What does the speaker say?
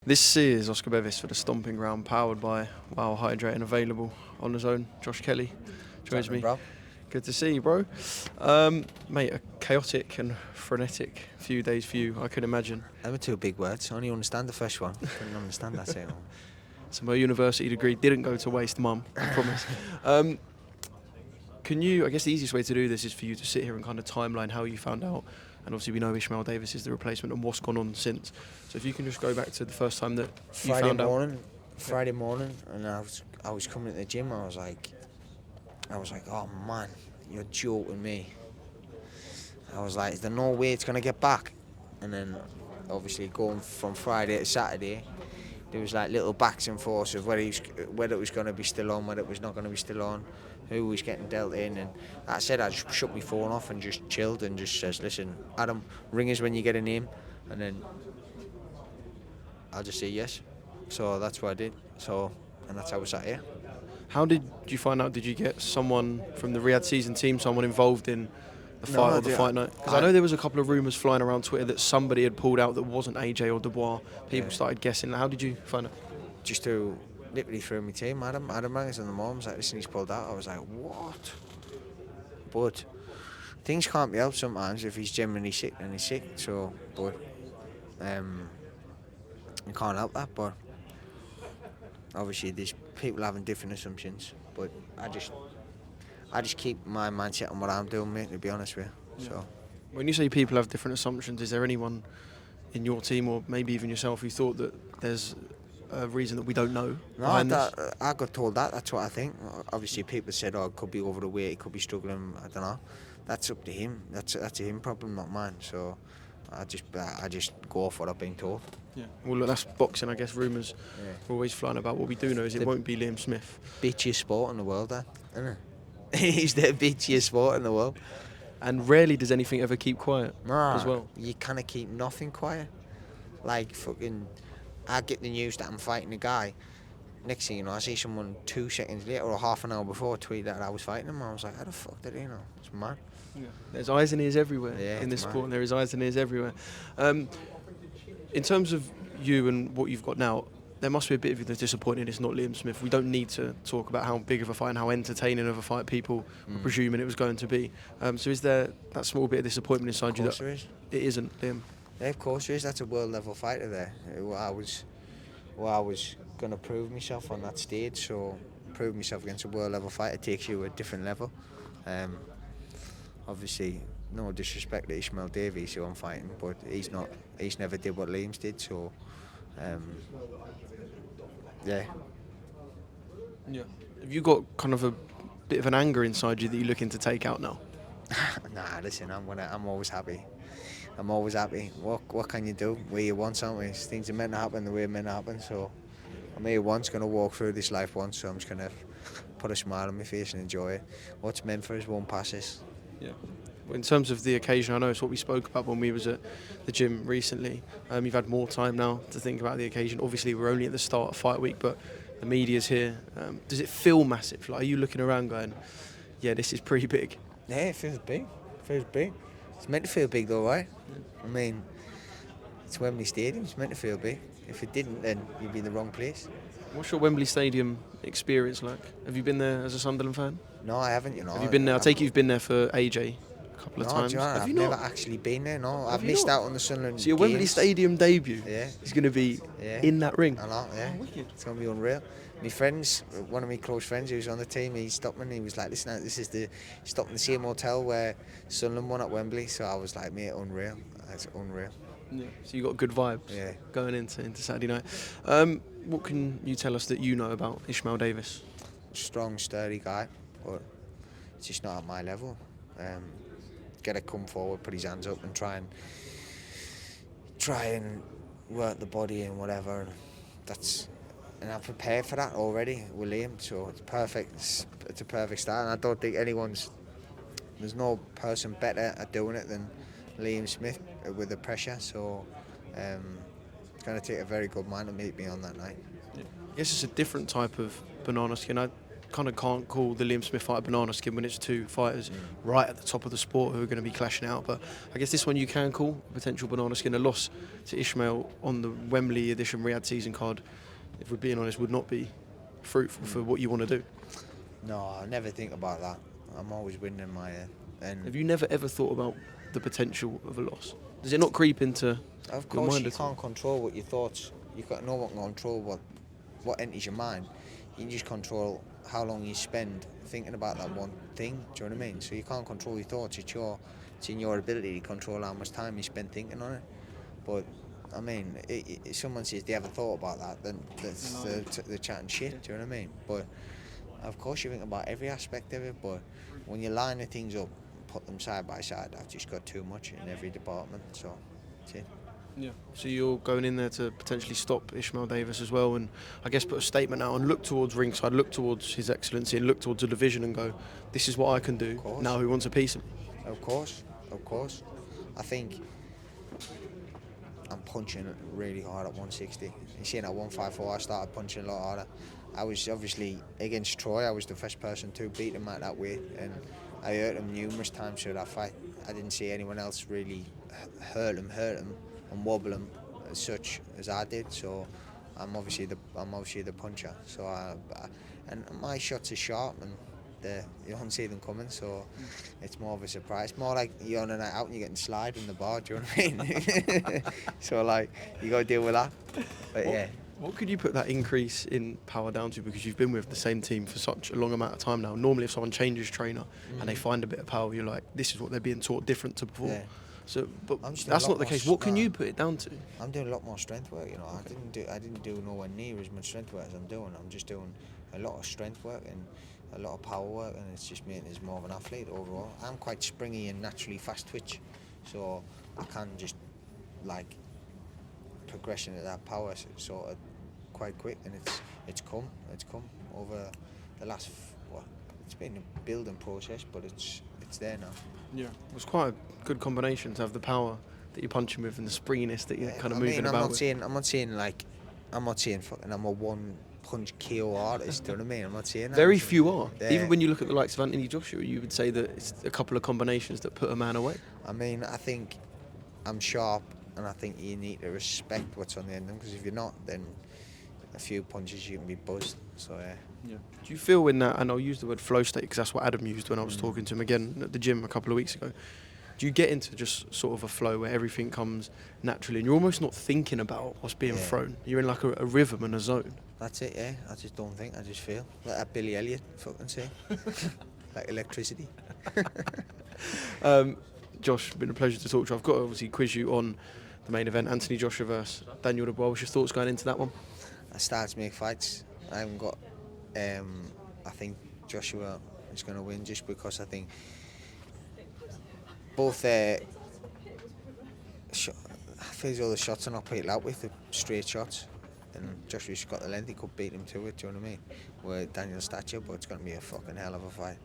This is Oscar Bevis for the Stomping Ground, powered by Wow Hydrate and available on his own. Josh Kelly joins me. Bro. Good to see you, bro. Mate, a chaotic and frenetic few days for you, I can imagine. Them were two big words. I only understand the first one. Couldn't understand that second one. So my university degree didn't go to waste, Mum, I promise. Can you, I guess the easiest way to do this is for you to sit here and kind of timeline how you found out. And obviously we know Ishmael Davis is the replacement and what's gone on since. So if you can just go back to the first time that you found out. Friday morning, and I was coming to the gym. I was like, oh man, you're joking me. I was like, is there no way it's gonna get back? And then obviously going from Friday to Saturday, there was like little backs and forths of whether it was going to be still on, whether it was not going to be still on, who was getting dealt in. And I said I just shut my phone off and just chilled and just says, listen, Adam, ring us when you get a name, and then I'll just say yes. So that's what I did. And that's how we sat here. How did you find out? Did you get someone from the Riyadh season team, someone involved in the fight or the fight night? Because I know there was a couple of rumours flying around Twitter that somebody had pulled out that wasn't AJ or Dubois. People started guessing. How did you find out? Just to literally through my team, Adam rang us on the morning, was like, listen, he's pulled out. I was like, what? But things can't be helped sometimes. If he's genuinely sick, then he's sick. So, but you can't help that. But obviously, there's people having different assumptions. But I just keep my mindset on what I'm doing, mate, to be honest with you. So, when you say people have different assumptions, is there anyone in your team or maybe even yourself who thought that there's a reason that we don't know? No, I got told that. That's what I think. Obviously, people said, "Oh, it could be over the weight. It could be struggling." I don't know. That's up to him. That's a him problem, not mine. So, I just go off what I've been told. Yeah. Well, look, that's boxing. I guess rumours are always flying about. What we do know is it won't be Liam Smith. Bitchiest sport in the world, isn't it? He's the bitchiest sport in the world. And rarely does anything ever keep quiet as well. You kind of keep nothing quiet. Like fucking, I get the news that I'm fighting a guy. Next thing you know, I see someone 2 seconds later or half an hour before tweet that I was fighting him. I was like, how the fuck did he know? It's mad. Yeah. There's eyes and ears everywhere in this sport, and there is eyes and ears everywhere. In terms of you and what you've got now, there must be a bit of a disappointment it's not Liam Smith. We don't need to talk about how big of a fight and how entertaining of a fight people were presuming it was going to be. So is there that small bit of disappointment inside you that there is. It isn't Liam? Yeah, of course there is. That's a world level fighter there. I was going to prove myself on that stage, so prove myself against a world level fighter takes you to a different level. Obviously, no disrespect to Ishmael Davis, who I'm fighting, but he's never did what Liam's did, so yeah. Have you got kind of a bit of an anger inside you that you're looking to take out now? Nah, listen, I'm always happy. I'm always happy. What can you do? We're here once, aren't we? Things are meant to happen the way they're meant to happen, so I'm here once, going to walk through this life once, so I'm just going to put a smile on my face and enjoy it. What's meant for us won't pass us. Yeah. In terms of the occasion, I know it's what we spoke about when we was at the gym recently. You've had more time now to think about the occasion. Obviously, we're only at the start of fight week, but the media's here. Does it feel massive? Like, are you looking around going, yeah, this is pretty big? Yeah, it feels big. It's meant to feel big though, right? I mean, it's Wembley Stadium. It's meant to feel big. If it didn't, then you'd be in the wrong place. What's your Wembley Stadium experience like? Have you been there as a Sunderland fan? No, I haven't, you know. Have you been there? I take it you've been there for AJ a couple of times. Have you never actually been there, no. I've missed out on the Sunderland So your games. Wembley Stadium debut is going to be in that ring? I know, yeah. It's going to be unreal. My friends, one of my close friends who was on the team, he stopped me and he was like, listen, this is stopped in the same hotel where Sunderland won at Wembley. So I was like, mate, unreal. That's unreal. Yeah. So you got good vibes going into Saturday night. What can you tell us that you know about Ishmael Davis? Strong, sturdy guy, but it's just not at my level. Got to come forward, put his hands up, and try and work the body and whatever. And I'm prepared for that already with Liam, so it's perfect. It's a perfect start, and I don't think there's no person better at doing it than Liam Smith with the pressure. So it's going to take a very good man to meet me on that night. Yeah. I guess it's a different type of banana skin. kind of can't call the Liam Smith fight a banana skin when it's two fighters right at the top of the sport who are going to be clashing out. But I guess this one you can call a potential banana skin. A loss to Ishmael on the Wembley edition Riyadh season card, if we're being honest, would not be fruitful for what you want to do. No, I never think about that. I'm always winning in my head. And have you never ever thought about the potential of a loss? Does it not creep into of your course mind? You can't control what your thoughts. You got no one can control what enters your mind. You can just control how long you spend thinking about that one thing. Do you know what I mean? So you can't control your thoughts. It's in your ability to control how much time you spend thinking on it. But I mean, if someone says they haven't thought about that, then they're chatting shit. Do you know what I mean? But of course you think about every aspect of it. But when you line the things up, put them side by side, I've just got too much in every department. So that's it. Yeah. So you're going in there to potentially stop Ishmael Davis as well, and I guess put a statement out and look towards ringside, look towards His Excellency, and look towards the division and go, this is what I can do. Now who wants a piece of me? Of course. I think I'm punching really hard at 160. You see, at 154, I started punching a lot harder. I was obviously against Troy. I was the first person to beat him at that weight, and I hurt him numerous times through that fight. I didn't see anyone else really hurt him and wobble him as such as I did. So I'm obviously the puncher. So and my shots are sharp and you don't see them coming. So it's more of a surprise. More like you're on a night out and you're getting slide in the bar. Do you know what I mean? So like you got to deal with that. But yeah. What could you put that increase in power down to? Because you've been with the same team for such a long amount of time now. Normally, if someone changes trainer and they find a bit of power, you're like, this is what they're being taught different to before. Yeah. So, but that's not the case. What can you put it down to? I'm doing a lot more strength work. You know, I didn't do nowhere near as much strength work as I'm doing. I'm just doing a lot of strength work and a lot of power work, and it's just making me more of an athlete overall. I'm quite springy and naturally fast twitch, so I can just like progression at that power sort of quite quick, and it's come over the last it's been a building process, but it's there now. Yeah, it was quite a good combination to have the power that you're punching with and the springiness that you're kind of moving about with. I'm not saying fucking I'm a one punch KO artist. Do you know what I mean? I'm not saying that. Very few are. Yeah. Even when you look at the likes of Anthony Joshua, you would say that it's a couple of combinations that put a man away. I mean, I think I'm sharp, and I think you need to respect what's on the end of them, because if you're not, then a few punches you can be buzzed. So yeah. Do you feel in that, and I'll use the word flow state because that's what Adam used when I was talking to him again at the gym a couple of weeks ago, do you get into just sort of a flow where everything comes naturally and you're almost not thinking about what's being thrown? You're in like a rhythm and a zone. That's it, yeah. I just don't think, I just feel. Like that Billy Elliot fucking say. Like electricity. Josh, it's been a pleasure to talk to you. I've got to obviously quiz you on the main event, Anthony Joshua versus Daniel Dubois. What's your thoughts going into that one? I started to make fights. I haven't got. I think Joshua is going to win just because I think both. I feel as though the shots are not put out with the straight shots, and Joshua's got the length. He could beat him to it. Do you know what I mean? Where Daniel's stature, but it's going to be a fucking hell of a fight.